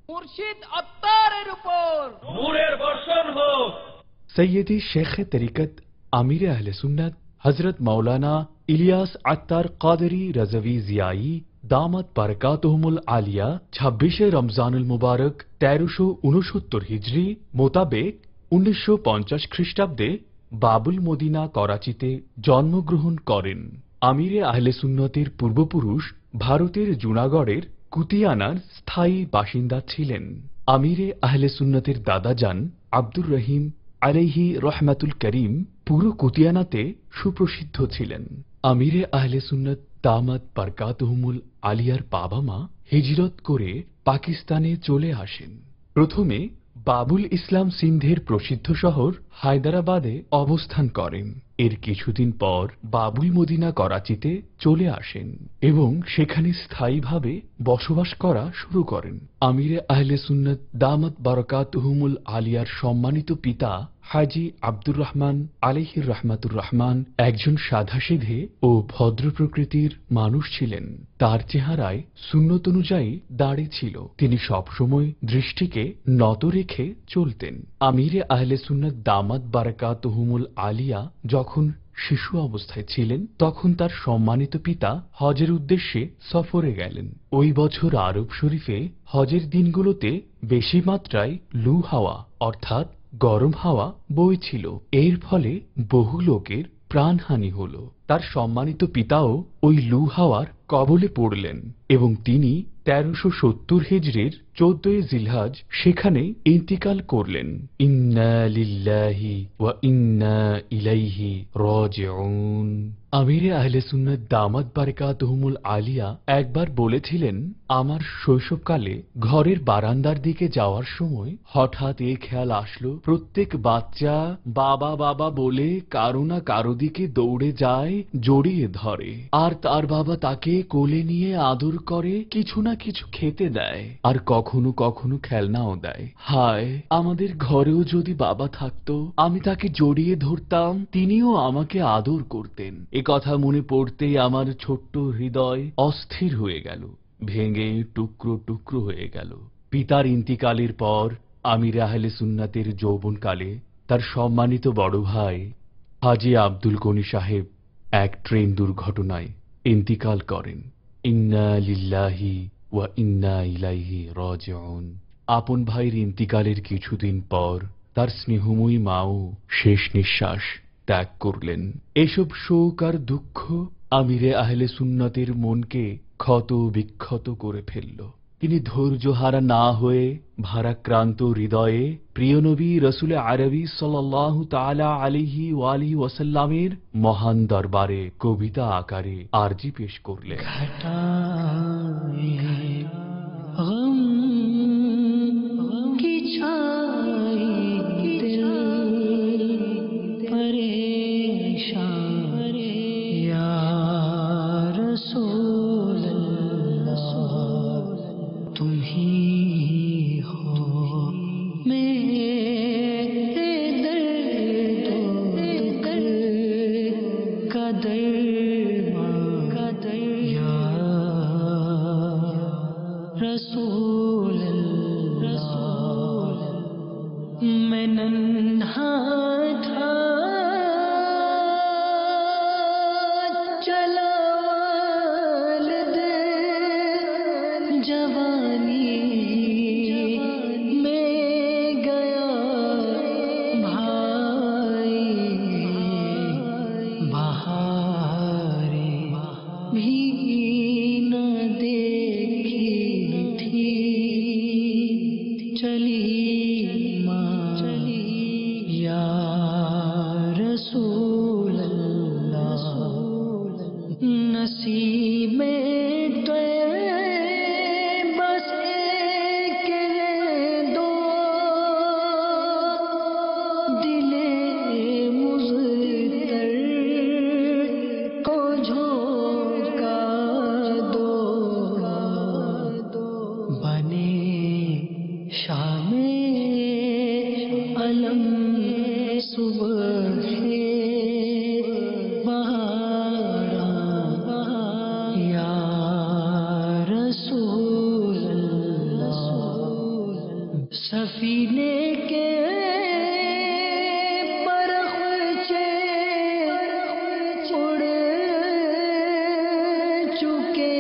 মুর্শিদ আত্তারের উপর নূরের বর্ষণ হোক। सैयदी शेख तरीकत आमिर अहले सुन्नत हजरत मौलाना इलियास अत्तार कादरी रजवी जियाई दामत बरकातुहुमुल आलिया 26 रमजानुल मुबारक 1369 हिजरी मोताবেক 1950 খ্রিস্টাব্দে বাবুল মদিনা করাচিতে জন্মগ্রহণ করেন। আমিরে আহলে সুন্নতের পূর্বপুরুষ ভারতের জুনাগড়ের কুতিয়ানার স্থায়ী বাসিন্দা ছিলেন। আমিরে আহলে সুন্নতের দাদাজান আব্দুর রহিম আলাইহি রহমাতুল করিম পুরো কুতিয়ানাতে সুপ্রসিদ্ধ ছিলেন। আমিরে আহলে সুন্নত দামাত বরকাতুহুমুল আলিয়ার বাবা মা হিজরত করে পাকিস্তানে চলে আসেন। প্রথমে বাবুল ইসলাম সিন্ধের প্রসিদ্ধ শহর হায়দ্রাবাদে অবস্থান করেন। এর কিছুদিন পর বাবুল মদিনা করাচিতে চলে আসেন এবং সেখানে স্থায়ীভাবে বসবাস করা শুরু করেন। আমিরে আহলে সুন্নত দামাত বরকাতুহুমুল আলিয়ার সম্মানিত পিতা হাজী আব্দুর রহমান আলাইহির রহমাতুর রহমান একজন সাধাসিধে ও ভদ্র প্রকৃতির মানুষ ছিলেন। তার চেহারায় সুন্নত অনুযায়ী দাড়ি ছিল। তিনি সবসময় দৃষ্টিকে নত রেখে চলতেন। আমিরে আহলে সুন্নত দামাত বরকাতুহুমুল আলিয়া যখন শিশু অবস্থায় ছিলেন তখন তার সম্মানিত পিতা হজের উদ্দেশ্যে সফরে গেলেন। ওই বছর আরব শরীফে হজের দিনগুলোতে বেশি মাত্রায় লু হাওয়া অর্থাৎ গরম হাওয়া বইছিল। এর ফলে বহু লোকের প্রাণহানি হল। তার সম্মানিত পিতাও ওই লু হাওয়ার কবলে পড়লেন এবং তিনি 1370 হিজরির 14 জিলহজ সেখানে ইন্তিকাল করলেন। ইন্না লিল্লাহি ওয়া ইন্না ইলাইহি রাজিউন। আমিরে আহলে সুন্নাত দামাত বরকাতুহুমুল আলিয়া একবার বলেছিলেন, আমার শৈশবকালে ঘরের বারান্দার দিকে যাওয়ার সময় হঠাৎ এই খেয়াল আসলো, প্রত্যেক বাচ্চা বাবা বাবা বলে কারো না কারো দিকে দৌড়ে যায়, জড়িয়ে ধরে, আর তার বাবা তাকে কোলে নিয়ে আদর করে, কিছু না কিছু খেতে দেয়, আর কখনো কখনো খেলনাও দেয়। হায়, আমাদের ঘরেও যদি বাবা থাকতো, আমি তাকে জড়িয়ে ধরতাম, তিনিও আমাকে আদর করতেন। এ কথা মনে পড়তেই আমার ছোট্ট হৃদয় অস্থির হয়ে গেল, ভেঙে টুকরো টুকরো হয়ে গেল। পিতার ইন্তিকালের পর আমিরে আহলে সুন্নাতের যৌবনকালে তার সম্মানিত বড় ভাই হাজী আব্দুল গনি সাহেব এক ট্রেন দুর্ঘটনায় ইন্তিকাল করেন। ইন্না লিল্লাহি ওয়া ইন্না ইলাইহি রাজিউন। আপন ভাইয়ের ইন্তিকালের কিছুদিন পর তার স্নেহময়ী মাও শেষ নিঃশ্বাস ত্যাগ করলেন। এসব শোক আর দুঃখ আমিরে আহলে সুন্নতের মনকে ক্ষত বিক্ষত করে ফেলল। তিনি ধৈর্যহারা না হয়ে ভারাক্রান্ত হৃদয়ে প্রিয় নবী রসুল আরবি সাল্লাল্লাহু তাআলা আলাইহি ওয়ালিহি ওয়াসাল্লামের মহান দরবারে কবিতা আকারে আরজি পেশ করলেন। सफीने के परखचे उड़ चुके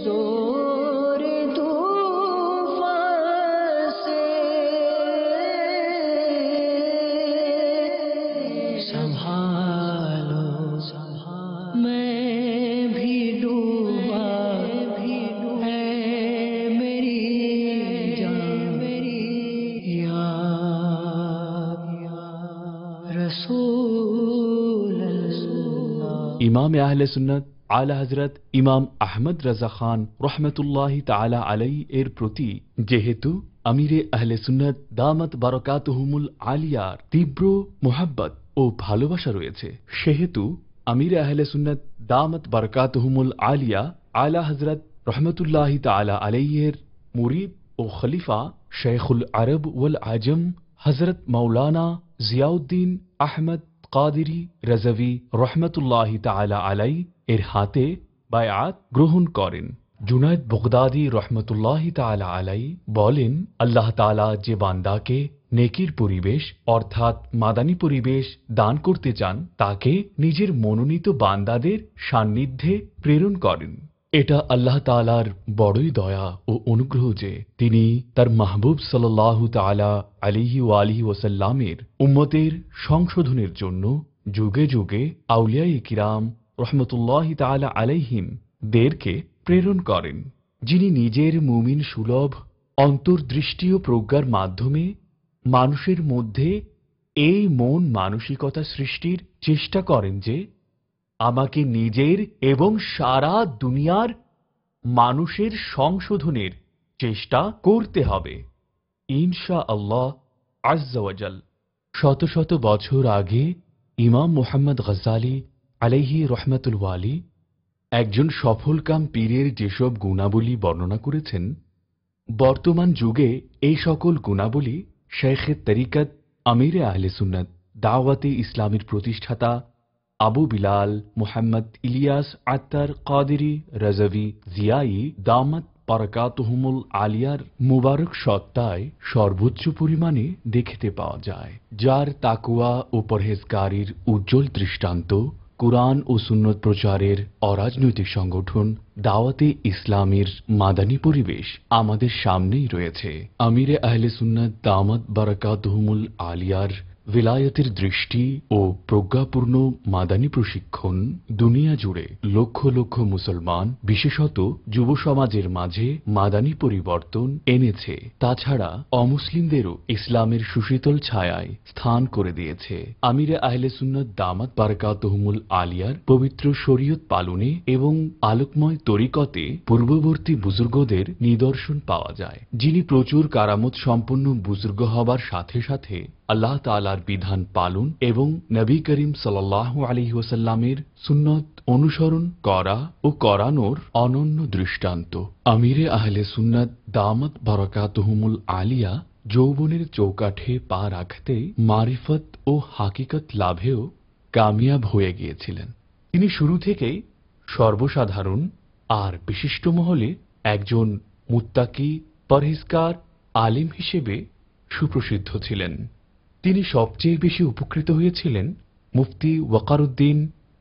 जोर तूफान से संभालो मैं भी डूबा है मेरी जान मेरी या रसूल अल्लाह। ইমাম আহলে সুন্নাত আলা হযরত ইমাম আহমদ রাজা খান রহমতুল্লাহি তাআলা আলাইহি এর প্রতি যেহেতু আমিরে আহলে সুন্নাত দামাত বারাকাতুহুমুল আলিয়ার তীব্র মুহাব্বত ও ভালোবাসা রয়েছে, সেহেতু আমিরে আহলে সুন্নাত দামাত বারাকাতুহুমুল আলিয়া আলা হযরত রহমতুল্লাহি তাআলা আলাইহি এর মুরিদ ও খলিফা শাইখুল আরব ওয়াল আজম হযরত মাওলানা জিয়াউদ্দিন আহমদ কাদেরী রাজভী রহমতুল্লাহি তাআলা আলাইহি এর হাতে বায়াত গ্রহণ করেন। জুনায়েদ বগদাদী রহমতুল্লাহি তাআলা আলাইহি বলেন, আল্লাহ তাআলা যে বান্দাকে নেকির পরিবেশ অর্থাৎ মাদানী পরিবেশ দান করতে চান তাকে নিজের মনোনীত বান্দাদের সান্নিধ্যে প্রেরণ করেন। এটা আল্লাহ তাআলার বড়ই দয়া ও অনুগ্রহ যে তিনি তার মাহবুব সাল্লাল্লাহু তাআলা আলাইহি ওয়া আলিহি ওয়াসাল্লামের উম্মতের সংশোধনের জন্য যুগে যুগে আউলিয়ায়ে কিরাম রহমতুল্লাহি তাআলা আলাইহিম দেরকে প্রেরণ করেন, যিনি নিজের মুমিন সুলভ অন্তর্দৃষ্টি ও প্রজ্ঞার মাধ্যমে মানুষের মধ্যে এই মন মানসিকতা সৃষ্টির চেষ্টা করেন যে আমাকে নিজের এবং সারা দুনিয়ার মানুষের সংশোধনের চেষ্টা করতে হবে ইনশাআল্লাহ আজ্জা ওয়া জাল। শত শত বছর আগে ইমাম মুহাম্মদ গজ্জালী আলাইহি রহমাতুল ওয়ালি একজন সফলকাম পীরের যেসব গুণাবলী বর্ণনা করেছেন, বর্তমান যুগে এই সকল গুণাবলী শেখে তরিকত আমিরে আহলে সুন্নাত দাওয়াতে ইসলামের প্রতিষ্ঠাতা আবু বিলাল মুহাম্মদ ইলিয়াস আত্তার কাদেরী রাজভী জিয়াই দামাত বারাকাতুহুমুল আলিয়ার মুবারক সত্তায় সর্বোচ্চ পরিমাণে দেখতে পাওয়া যায়, যার তাকওয়া ও পরহেজগারির উজ্জ্বল দৃষ্টান্ত কুরআন ও সুন্নত প্রচারের অরাজনৈতিক সংগঠন দাওয়াতে ইসলামের মাদানী পরিবেশ আমাদের সামনেই রয়েছে। আমিরে আহলে সুন্নাত দামাত বারাকাতুহুমুল আলিয়ার विलायतेर दृष्टि और प्रज्ञापूर्ण मादानी प्रशिक्षण दुनिया जुड़े लक्ष लक्ष मुसलमान विशेषत युव समाजेर माझे मादानी परिवर्तन এনেছে। তাছাড়া অমুসলিমদেরও ইসলামের সুশীতল ছায়ায় স্থান করে দিয়েছে। আমিরে আহলে সুন্নাত দামাত বারাকাতুহুমুল আলিয়ার পবিত্র শরীয়ত পালনে এবং আলোকময় তরিকতে পূর্ববর্তী বুজুর্গদের নিদর্শন পাওয়া যায়, যিনি প্রচুর কারামত সম্পন্ন বুজুর্গ হবার সাথে সাথে আল্লাহ তাআলার বিধান পালন এবং নবী করিম সাল্লাল্লাহু আলাইহি ওয়াসাল্লামের সুন্নত অনুসরণ করা ও করানোর অনন্য দৃষ্টান্ত। আমিরে আহলে সুন্নাত দামাত বারাকাতুহুমুল আলিয়া যৌবনের চৌকাঠে পা রাখতে মারিফত ও হাকিকত লাভেও কামিয়াব হয়ে গিয়েছিলেন। তিনি শুরু থেকেই সর্বসাধারণ আর বিশিষ্ট মহলে একজন মুত্তাকি পরহেজগার আলিম হিসেবে সুপ্রসিদ্ধ ছিলেন। তিনি সবচেয়ে বেশি উপকৃত হয়েছিলেন মুফতি ওয়াকারউদ্দিন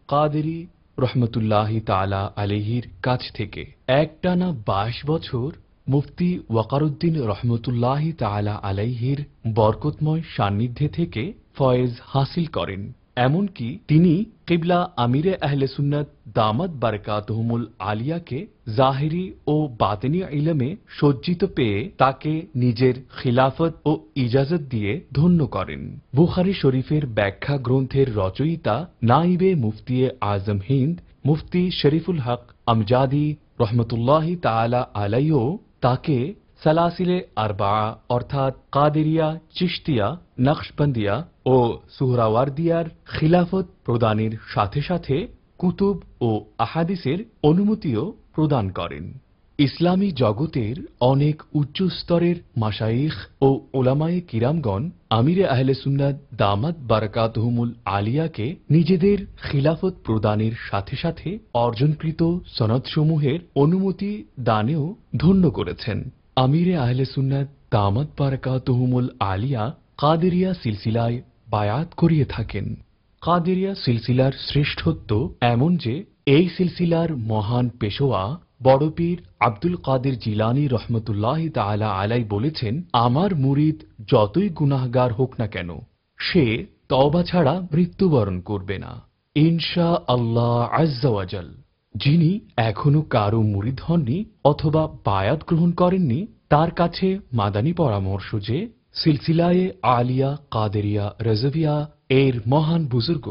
কাদেরী রহমতুল্লাহি তাআলা আলাইহির কাছ থেকে। একটানা 22 বছর মুফতি ওয়াকারউদ্দিন রহমতুল্লাহি তাআলা আলাইহির বরকতময় সান্নিধ্যে থেকে ফয়েজ হাসিল করেন। এমনকি তিনি কিবলা আমিরে আহলে সুন্নাত দামাত বারাকাতুহুমুল আলিয়াকে জাহিরি ও বাতিনি ইলমে সজ্জিত পেয়ে তাকে নিজের খিলাফত ও ইজাজত দিয়ে ধন্য করেন। বুখারী শরীফের ব্যাখ্যা গ্রন্থের রচয়িতা নাইবে মুফতি আজম হিন্দ মুফতি শরীফুল হক আমজাদি রহমতুল্লাহি তাআলা আলাইহিও তাকে সালাসিলে আরবা অর্থাৎ কাদেরিয়া, চিশতিয়া, নকশবন্দিয়া ও সুহরাওয়ার্দিয়ার খিলাফত প্রদানের সাথে সাথে কুতুব ও আহাদিসের অনুমতিও প্রদান করেন। ইসলামী জগতের অনেক উচ্চ স্তরের মাশাইখ ও উলামায়ে কিরামগণ আমিরে আহলে সুন্নাত দামাত বারাকাতুহুমুল আলিয়াকে নিজেদের খিলাফত প্রদানের সাথে সাথে অর্জনকৃত সনদসমূহের অনুমতি দানেও ধন্য করেছেন। আমিরে আহলে সুন্নাত দামাত বারাকাতুহুমুল আলিয়া কাদেরিয়া সিলসিলায় বায়াত করিয়ে থাকেন। কাদেরিয়া সিলসিলার শ্রেষ্ঠত্ব এমন যে এই সিলসিলার মহান পেশোয়া বড় পীর আব্দুল কাদের জিলানী রহমতুল্লাহ তাআলা আলাই বলেছেন, আমার মুরিদ যতই গুনাহগার হোক না কেন সে তওবা ছাড়া মৃত্যুবরণ করবে না ইনশা আল্লাহ আজ্জা ওয়াজাল। যিনি এখনো কারো মুরিদ হননি অথবা বায়াত গ্রহণ করেননি তার কাছে মাদানী পরামর্শ যে সিলসিলায়ে আলিয়া কাদেরিয়া রাজভিয়া এর মহান বুজুর্গ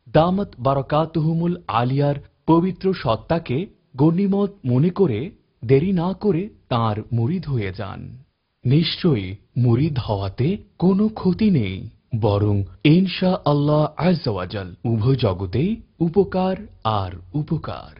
দামাত বারাকাতুহুমুল আলিয়ার পবিত্র সত্তাকে গণ্যমান্য মনে করে দেরি না করে তার মুরিদ হয়ে যান। নিশ্চয়ই মুরিদ হওয়াতে কোনো ক্ষতি নেই, বরং ইনশা আল্লাহ আজ্জা ওয়াজাল উভয় জগতেই উপকার আর উপকার।